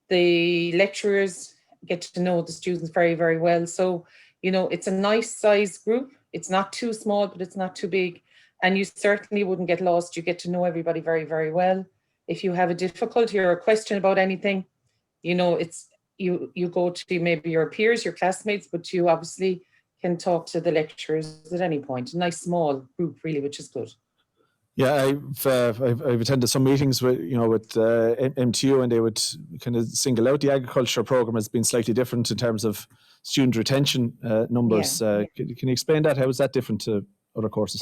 The lecturers get to know the students very, very well. So, you know, it's a nice size group. It's not too small, but it's not too big. And you certainly wouldn't get lost. You get to know everybody very, very well. If you have a difficulty or a question about anything, you know, it's you go to maybe your peers, your classmates, but you obviously can talk to the lecturers at any point. A nice small group, really, which is good. Yeah, I've attended some meetings with MTU, and they would kind of single out the agriculture program as being slightly different in terms of student retention numbers. Yeah. Can you explain that? How is that different to other courses?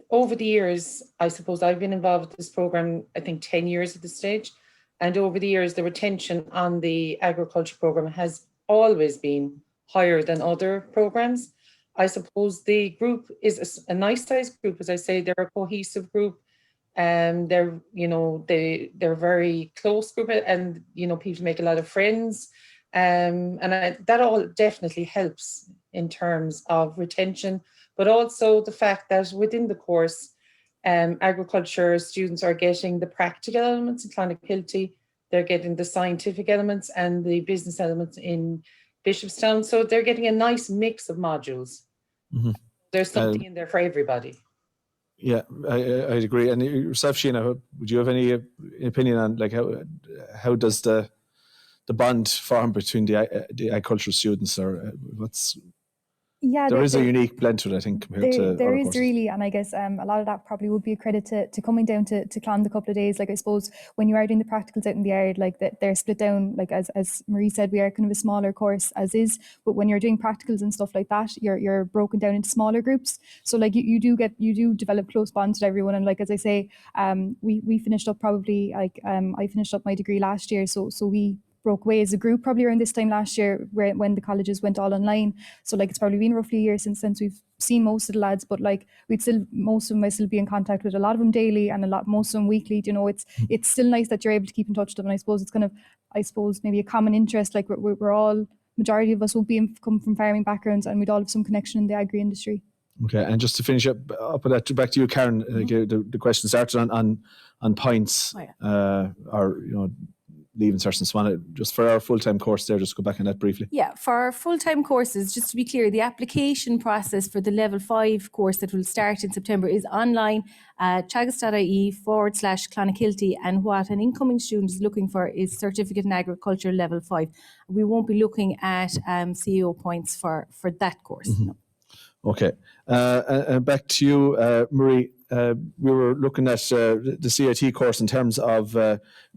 Over the years, I suppose I've been involved with this program, I think 10 years at this stage. And over the years, the retention on the agriculture program has always been higher than other programs. I suppose the group is a nice sized group. As I say, they're a cohesive group, and they're very close group, and you know, people make a lot of friends, and that all definitely helps in terms of retention, but also the fact that within the course, agriculture students are getting the practical elements in Clonakilty, they're getting the scientific elements and the business elements in Bishopstown. So they're getting a nice mix of modules. Mm-hmm. There's something in there for everybody. Yeah, I'd agree. And yourself, Sheena, would you have any opinion on like how does the bond form between the agricultural students, or what's? Yeah, there is a unique blend to it, I think, compared to there other is courses. really, and I guess a lot of that probably would be a credit to coming down to Clon the couple of days. Like I suppose when you are doing the practicals out in the yard, like that they're split down. Like as Marie said, we are kind of a smaller course as is, but when you're doing practicals and stuff like that, you're broken down into smaller groups. So like you do develop close bonds with everyone. And like as I say, we finished up probably like I finished up my degree last year, so we broke away as a group probably around this time last year when the colleges went all online. So like it's probably been roughly a year since we've seen most of the lads, but like most of them I still be in contact with, a lot of them daily and most of them weekly. You know, it's still nice that you're able to keep in touch with them. And I suppose it's kind of maybe a common interest. Like we're all, majority of us will come from farming backgrounds, and we'd all have some connection in the agri industry. Okay, and just to finish up with that, back to you, Karen. The question started on points, or leaving certain one. Just for our full-time course there, just go back on that briefly. Yeah, for our full-time courses, just to be clear, the application process for the level 5 course that will start in September is online at teagasc.ie/Clonakilty, and what an incoming student is looking for is Certificate in Agriculture level 5. We won't be looking at CEO points for that course. Mm-hmm. No. Okay, and back to you, Marie. We were looking at the CIT course in terms of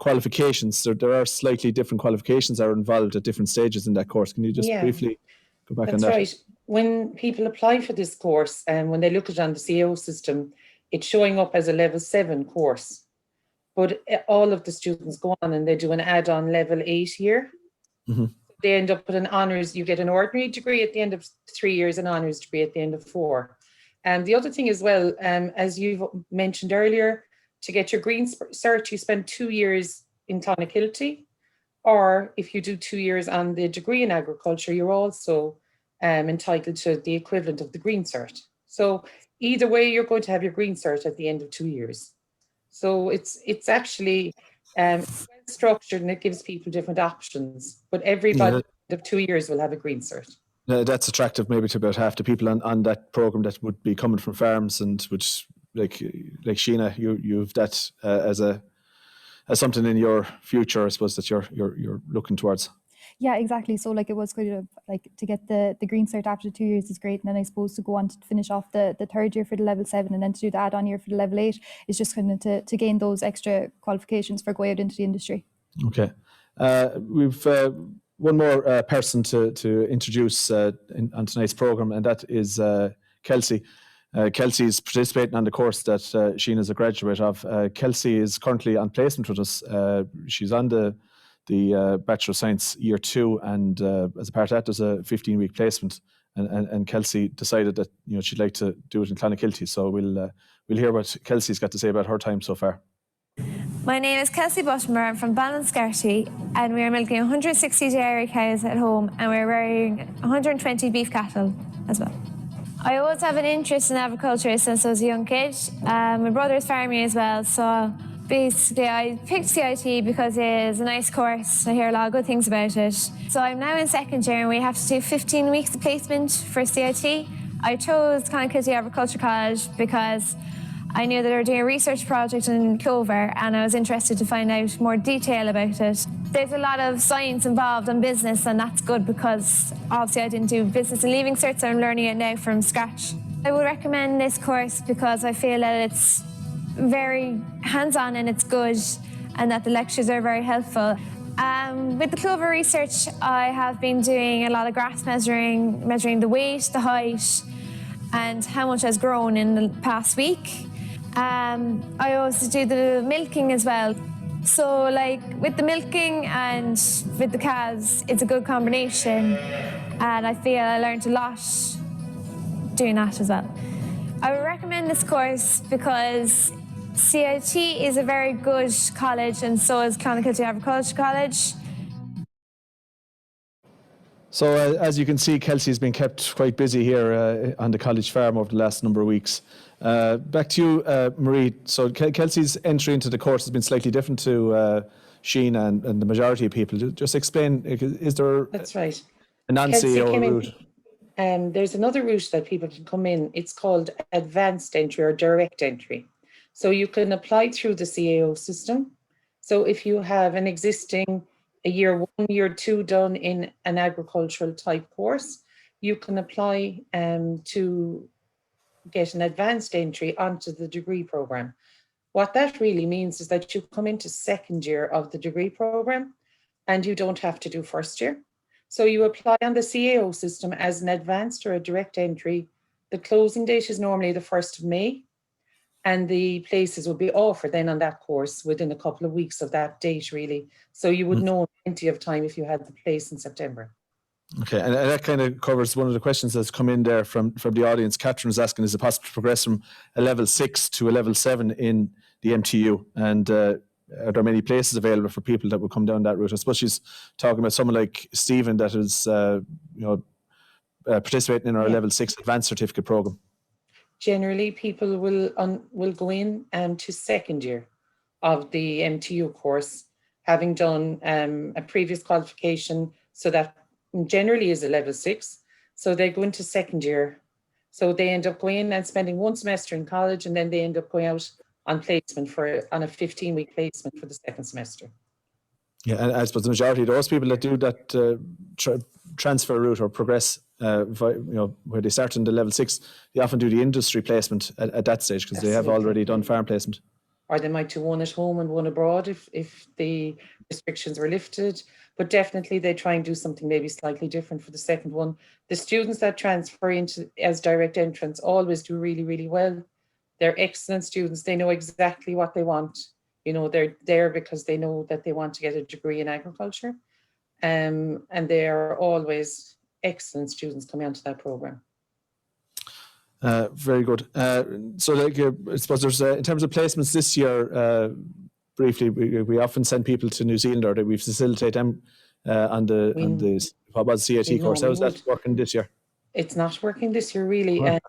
qualifications. There are slightly different qualifications that are involved at different stages in that course. Can you just briefly go back on that? That's right. When people apply for this course and when they look at it on the CO system, it's showing up as a level 7 course. But all of the students go on and they do an add-on level 8 year. Mm-hmm. They end up with an honours. You get an ordinary degree at the end of 3 years, an honours degree at the end of 4. And the other thing as well, as you've mentioned earlier, to get your green cert, you spend 2 years in Clonakilty, or if you do 2 years on the degree in agriculture, you're also entitled to the equivalent of the green cert. So either way, you're going to have your green cert at the end of 2 years. So it's actually structured, and it gives people different options. But everybody at the end of 2 years will have a green cert. That's attractive maybe to about half the people on that programme that would be coming from farms, and which like Sheena, you've that as something in your future, I suppose, that you're looking towards. Yeah, exactly. So like it was kind of like to get the green cert after 2 years is great, and then I suppose to go on to finish off the third year for the level 7, and then to do the add-on year for the level 8 is just kind of to gain those extra qualifications for going out into the industry. Okay, we've one more person to introduce on tonight's programme, and that is Kelsie. Kelsie is participating on the course that Sheena is a graduate of. Kelsie is currently on placement with us. She's on the Bachelor of Science Year 2, and as a part of that, there's a 15-week placement. And Kelsie decided that she'd like to do it in Clonakilty. So we'll hear what Kelsie's got to say about her time so far. My name is Kelsie Buttimer. I'm from Ballinscarty, and we are milking 160 dairy cows at home, and we're rearing 120 beef cattle as well. I always have an interest in agriculture since I was a young kid. My brother is farming as well, so basically I picked CIT because it is a nice course. I hear a lot of good things about it. So I'm now in second year, and we have to do 15 weeks of placement for CIT. I chose Clonakilty Agriculture College because I knew that they were doing a research project in clover, and I was interested to find out more detail about it. There's a lot of science involved in business, and that's good because obviously I didn't do business and leaving cert, so I'm learning it now from scratch. I would recommend this course because I feel that it's very hands-on and it's good, and that the lectures are very helpful. With the clover research, I have been doing a lot of grass measuring the weight, the height, and how much has grown in the past week. I also do the milking as well. So like with the milking and with the calves, it's a good combination, and I feel I learned a lot doing that as well. I would recommend this course because CIT is a very good college, and so is Clonakilty Agriculture College. So as you can see, Kelsie's been kept quite busy here on the college farm over the last number of weeks. Back to you, Marie. So Kelsie's entry into the course has been slightly different to Sheena and the majority of people. Just explain, is there That's right. a non-CEO Kelsie came in. route? There's another route that people can come in. It's called advanced entry or direct entry. So you can apply through the CAO system. So if you have an existing a year 1, year 2 done in an agricultural type course, you can apply to get an advanced entry onto the degree program. What that really means is that you come into second year of the degree program and you don't have to do first year. So you apply on the CAO system as an advanced or a direct entry. The closing date is normally the 1st of May, and the places will be offered then on that course within a couple of weeks of that date, really. So you would know plenty of time if you had the place in September. Okay, and that kind of covers one of the questions that's come in there from the audience. Catherine was asking, is it possible to progress from a level 6 to a level 7 in the MTU? And are there many places available for people that will come down that route? I suppose she's talking about someone like Stephen that is, participating in our level 6 advanced certificate program. Generally, people will go in to second year of the MTU course, having done a previous qualification, so that generally is a level 6. So they go into second year. So they end up going and spending 1 semester in college, and then they end up going out on placement on a 15-week placement for the second semester. Yeah, and I suppose the majority of those people that do that transfer route or progress, where they start in the level 6, they often do the industry placement at that stage because they have already done farm placement. Or they might do one at home and one abroad if the restrictions were lifted. But definitely they try and do something maybe slightly different for the second one. The students that transfer into as direct entrants always do really, really well. They're excellent students. They know exactly what they want. They're there because they know that they want to get a degree in agriculture. And they are always excellent students coming onto that program. Very good. So I suppose there's, in terms of placements this year, briefly, we often send people to New Zealand, or we facilitate them on the CIT course. How's that working this year? It's not working this year, really.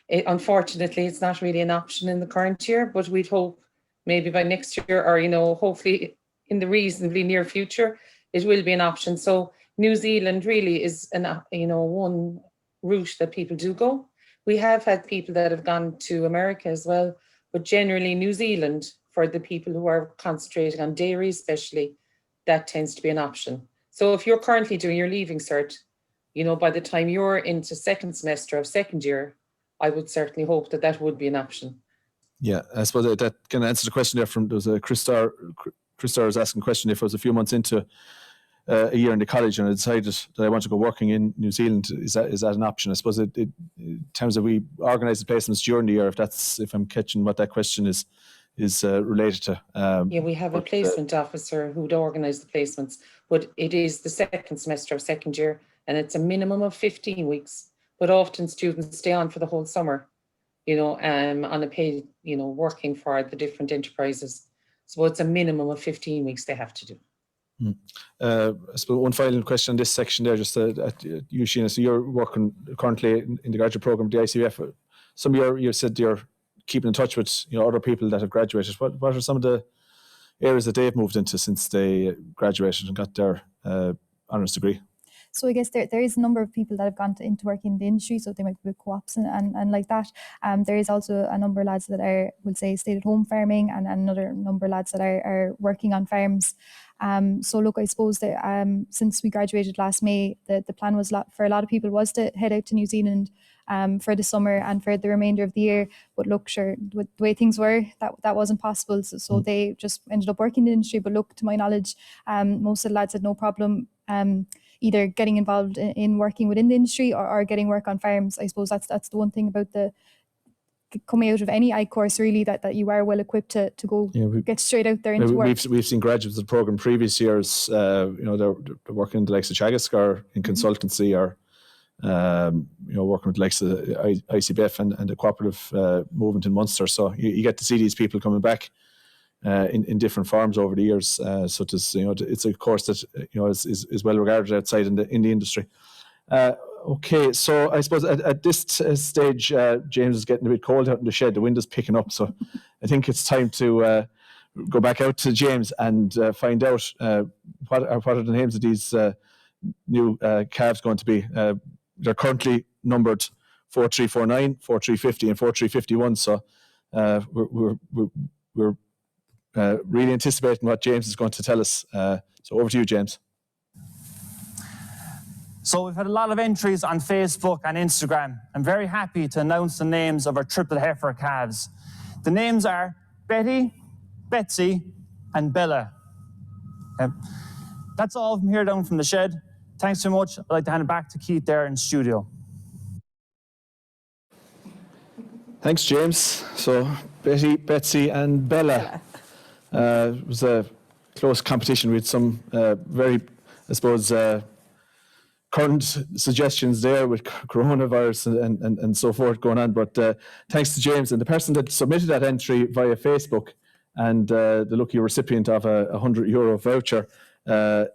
Unfortunately, it's not really an option in the current year, but we'd hope maybe by next year, or hopefully in the reasonably near future, it will be an option. So New Zealand really is one route that people do go. We have had people that have gone to America as well, but generally New Zealand, for the people who are concentrating on dairy especially, that tends to be an option. So if you're currently doing your leaving cert, by the time you're into second semester of second year, I would certainly hope that would be an option. Yeah, I suppose that can answer the question there. There was a Christar was asking a question, if I was a few months into a year in the college and I decided that I want to go working in New Zealand, is that an option? I suppose in terms of we organise the placements during the year, if I'm catching what that question is related to. We have a placement officer who'd organise the placements, but it is the second semester of second year and it's a minimum of 15 weeks. But often students stay on for the whole summer, on a paid, working for the different enterprises. So it's a minimum of 15 weeks they have to do. I suppose one final question on this section there, just at you, Sheena. So you're working currently in the graduate program, the ICF. Some of you said you're keeping in touch with other people that have graduated. What are some of the areas that they've moved into since they graduated and got their honours degree? So I guess there is a number of people that have gone into work in the industry, so they might be with co-ops and like that. There is also a number of lads that are, we'll say, stay-at-home farming, and another number of lads that are working on farms. So look, I suppose that since we graduated last May, the plan was for a lot of people was to head out to New Zealand for the summer and for the remainder of the year. But look, sure, with the way things were, that wasn't possible. So they just ended up working in the industry. But look, to my knowledge, most of the lads had no problem either getting involved in working within the industry or getting work on farms. I suppose that's the one thing about the coming out of any ag course, really, that you are well equipped to go get straight out there into work. We've seen graduates of the program previous years, they're working in the likes of Teagasc or in consultancy, or working with the likes of ICBF and the cooperative movement in Munster. So you get to see these people coming back in different forms over the years. So it's a course that is well regarded outside in the industry. Okay, so I suppose at this stage, James is getting a bit cold out in the shed. The wind is picking up, so I think it's time to go back out to James and find out what are the names of these new calves going to be. They're currently numbered 4349, 4350, and 4351. So we're really anticipating what James is going to tell us. So over to you, James. So we've had a lot of entries on Facebook and Instagram. I'm very happy to announce the names of our triplet heifer calves. The names are Betty, Betsy, and Bella. That's all from here down from the shed. Thanks so much. I'd like to hand it back to Keith there in studio. Thanks, James. So Betty, Betsy, and Bella. It was a close competition with some very, I suppose, current suggestions there with coronavirus and so forth going on. But thanks to James and the person that submitted that entry via Facebook and the lucky recipient of a €100 voucher, a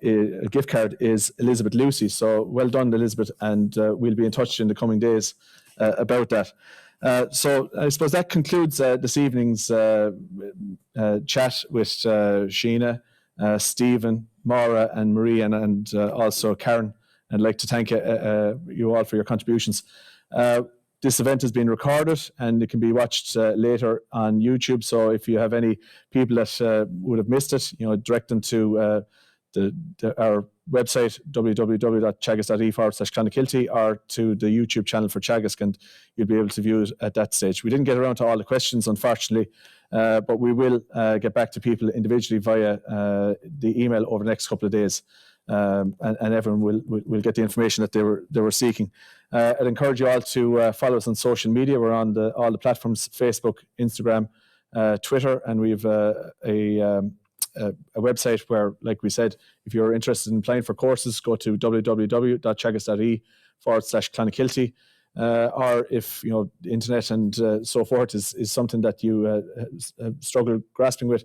gift card, is Elizabeth Lucy. So well done, Elizabeth, and we'll be in touch in the coming days about that. So I suppose that concludes this evening's chat with Sheena, Stephen, Maura, and Marie, and also Karen. I'd like to thank you all for your contributions. This event has been recorded and it can be watched later on YouTube. So if you have any people that would have missed it, direct them to our website, www.teagasc.ie/Clonakilty, or to the YouTube channel for Teagasc, and you'll be able to view it at that stage. We didn't get around to all the questions, unfortunately, but we will get back to people individually via the email over the next couple of days. And everyone will get the information that they were seeking. I'd encourage you all to follow us on social media. We're on all the platforms: Facebook, Instagram, Twitter, and we have a website where, like we said, if you're interested in applying for courses, go to www.teagasc.ie/Clonakilty. Or if the internet and so forth is something that you struggle grasping with,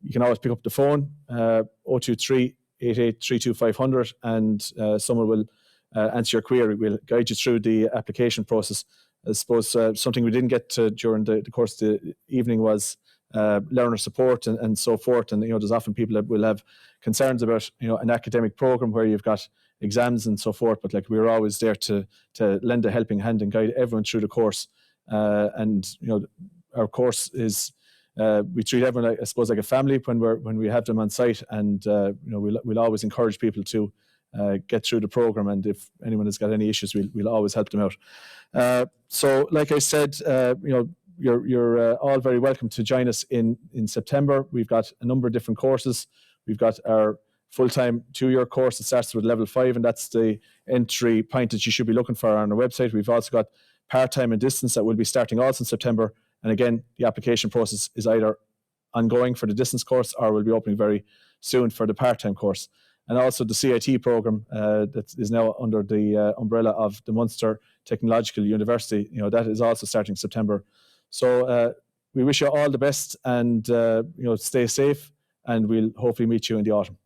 you can always pick up the phone 023 8832 and someone will answer your query. We'll guide you through the application process. I suppose something we didn't get to during the course of the evening was learner support and so forth. And there's often people that will have concerns about an academic program where you've got exams and so forth. But like, we're always there to lend a helping hand and guide everyone through the course. And our course is. We treat everyone, I suppose, like a family when we have them on site, and we'll always encourage people to get through the program. And if anyone has got any issues, we'll always help them out. So, like I said, you're all very welcome to join us in September. We've got a number of different courses. We've got our full-time 2-year course that starts with level 5, and that's the entry point that you should be looking for on our website. We've also got part-time and distance that will be starting also in September. And again, the application process is either ongoing for the distance course or will be opening very soon for the part-time course. And also the CIT program that is now under the umbrella of the Munster Technological University, that is also starting September. So we wish you all the best, and stay safe, and we'll hopefully meet you in the autumn.